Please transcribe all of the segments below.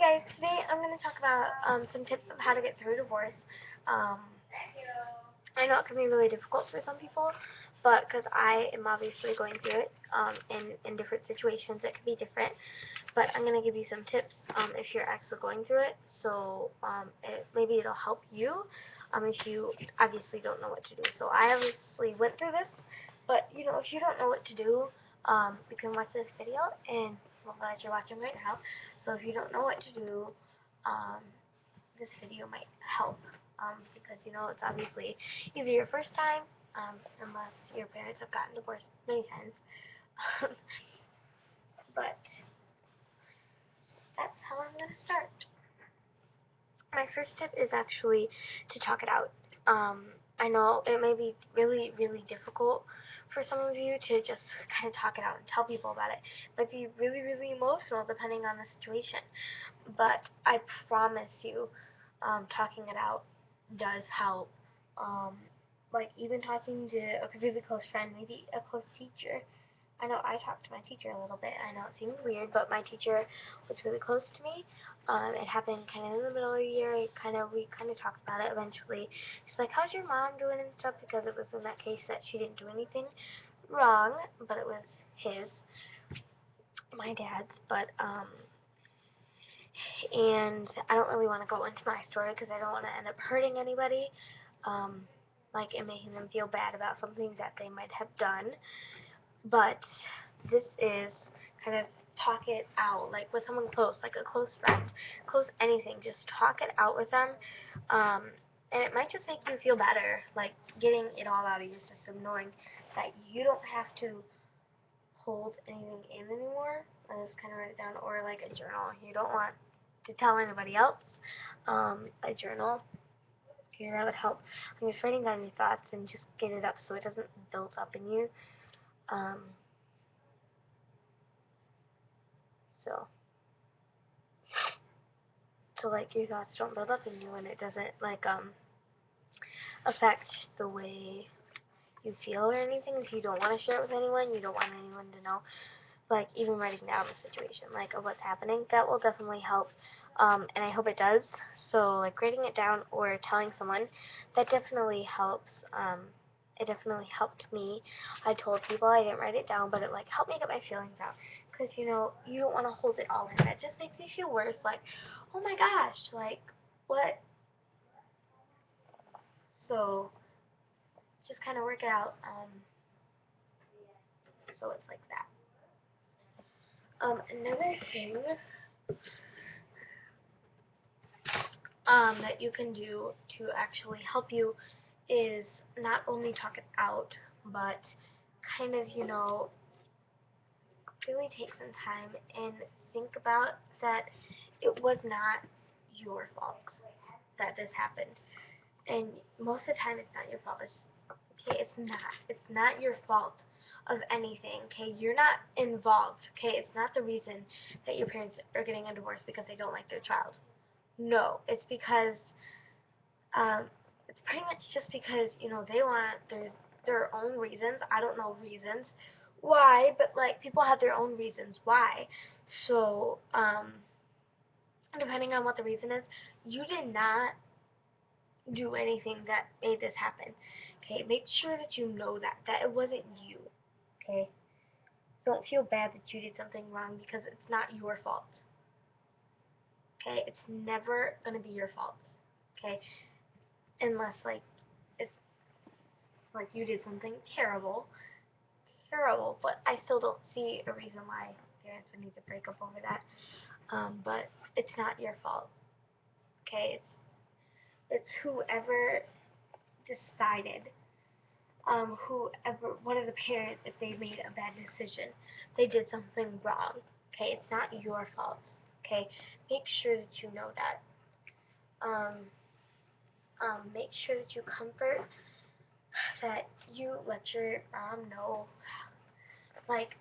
guys, today I'm going to talk about some tips of how to get through divorce. Um, I know it can be really difficult for some people, but because I am obviously going through it in different situations, it can be different. But I'm going to give you some tips if you're actually going through it, so maybe it'll help you if you obviously don't know what to do. So I obviously went through this, but if you don't know what to do, you can watch this video and well, glad you're watching right now. So if you don't know what to do, um, this video might help because it's obviously either your first time, unless your parents have gotten divorced many times, but that's how I'm going to start. My first tip is actually to talk it out. I know it may be really, really difficult for some of you to just kind of talk it out and tell people about it. It might be really, really emotional depending on the situation. But I promise you, talking it out does help. Um, like even talking to a really close friend, maybe a close teacher. I know I talked to my teacher a little bit. I know it seems weird, but my teacher was really close to me. It happened kind of in the middle of the year. We kind of talked about it eventually. She's like, "How's your mom doing and stuff?" Because it was in that case that she didn't do anything wrong, but it was his, my dad's. But and I don't really want to go into my story because I don't want to end up hurting anybody, um, like and making them feel bad about something that they might have done. But this is kind of talk it out, like with someone close, like a close friend, close anything. Just talk it out with them, um, and it might just make you feel better, like getting it all out of your system, knowing that you don't have to hold anything in anymore. I just kind of write it down, or like a journal. You don't want to tell anybody else. A journal. Okay, that would help. I'm just writing down your thoughts and just get it up so it doesn't build up in you. Um, so like your thoughts don't build up in you and it doesn't like affect the way you feel or anything. If you don't want to share it with anyone, you don't want anyone to know, like even writing down the situation, like of what's happening, that will definitely help. And I hope it does. So like writing it down or telling someone, that definitely helps. It definitely helped me. I told people, I didn't write it down, but it like helped me get my feelings out. Because you don't want to hold it all in. That just makes me feel worse. Like, oh my gosh, like what? So just kind of work it out. So it's like that. Another thing that you can do to actually help you is not only talk it out, but kind of, really take some time and think about that it was not your fault that this happened. And most of the time, it's not your fault. Okay, it's not. It's not your fault of anything. Okay, you're not involved. Okay, it's not the reason that your parents are getting a divorce because they don't like their child. No, um, it's pretty much just because they want their own reasons. I don't know reasons why, but like people have their own reasons why. So depending on what the reason is, you did not do anything that made this happen. Okay, make sure that you know that it wasn't you. Okay, don't feel bad that you did something wrong because it's not your fault. Okay, it's never gonna be your fault. Okay, unless like it's like you did something terrible, terrible. But I still don't see a reason why parents would need to break up over that. But it's not your fault. Okay, it's whoever decided, whoever one of the parents, if they made a bad decision, they did something wrong. Okay, it's not your fault. Okay, make sure that you know that. Um, make sure that you comfort, that you let your mom know, like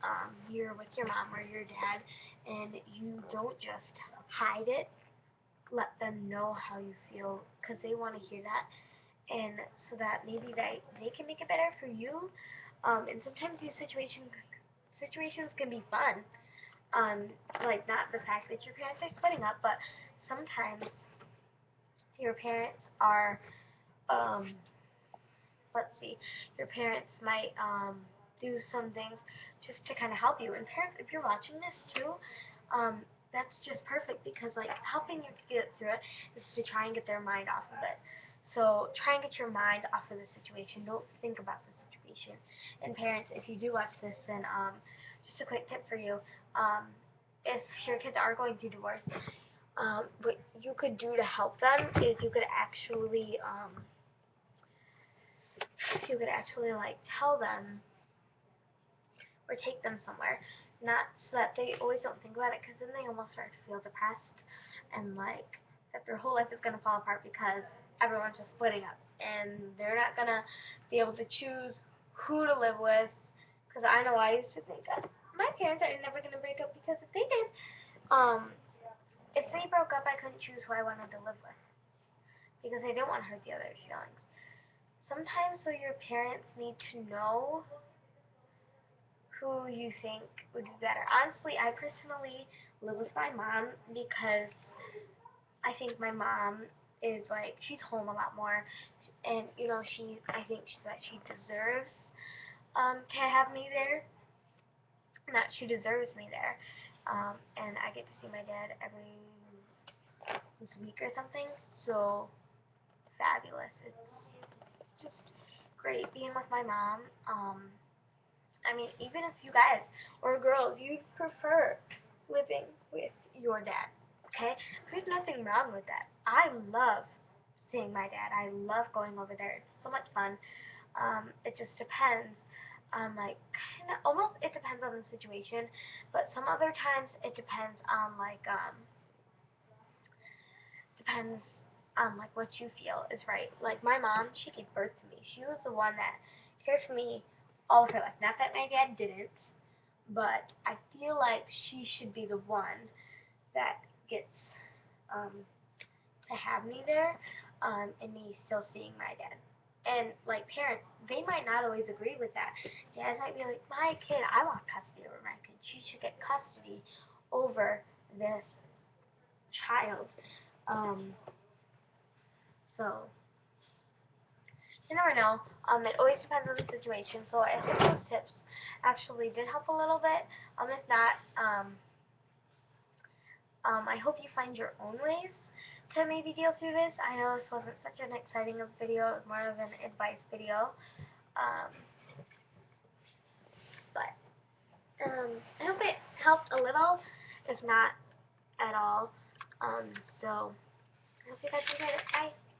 you're with your mom or your dad, and you don't just hide it. Let them know how you feel because they want to hear that, and so that maybe they can make it better for you. And sometimes these situations can be fun. like not the fact that your parents are splitting up, but sometimes your parents are um, let's see, your parents might do some things just to kind of help you. And parents, if you're watching this too, that's just perfect because like helping you get through it is to try and get their mind off of it. So try and get your mind off of the situation. Don't think about the situation. And parents, if you do watch this, then just a quick tip for you. Um, if your kids are going through divorce, what you could do to help them is you could actually like tell them or take them somewhere, not so that they always don't think about it, because then they almost start to feel depressed and like that their whole life is gonna fall apart because everyone's just splitting up and they're not gonna be able to choose who to live with. Because I know I used to think my parents are never gonna break up because if they did, um, if they broke up, I couldn't choose who I wanted to live with because I didn't want to hurt the other's feelings. Sometimes, so your parents need to know who you think would be better. Honestly, I personally live with my mom because I think my mom is like she's home a lot more, and I think that she deserves to have me there, that she deserves me there, and I get to see my dad every once a week or something. So fabulous! It's just great being with my mom. I mean, even if you guys or girls, you prefer living with your dad, okay? There's nothing wrong with that. I love seeing my dad. I love going over there. It's so much fun. It just depends on like kind of almost it depends on the situation, but some other times it depends on like what you feel is right. Like my mom, she gave birth to me. She was the one that cared for me all of her life. Not that my dad didn't, but I feel like she should be the one that gets um, to have me there, and me still seeing my dad. And like parents, they might not always agree with that. Dads might be like, "My kid, I want custody over my kid. She should get custody over this child." Um, so you never know. It always depends on the situation. So I hope those tips actually did help a little bit. If not, I hope you find your own ways to maybe deal through this. I know this wasn't such an exciting video, it was more of an advice video. Um, but I hope it helped a little, if not at all. So I hope you guys enjoyed it. Bye.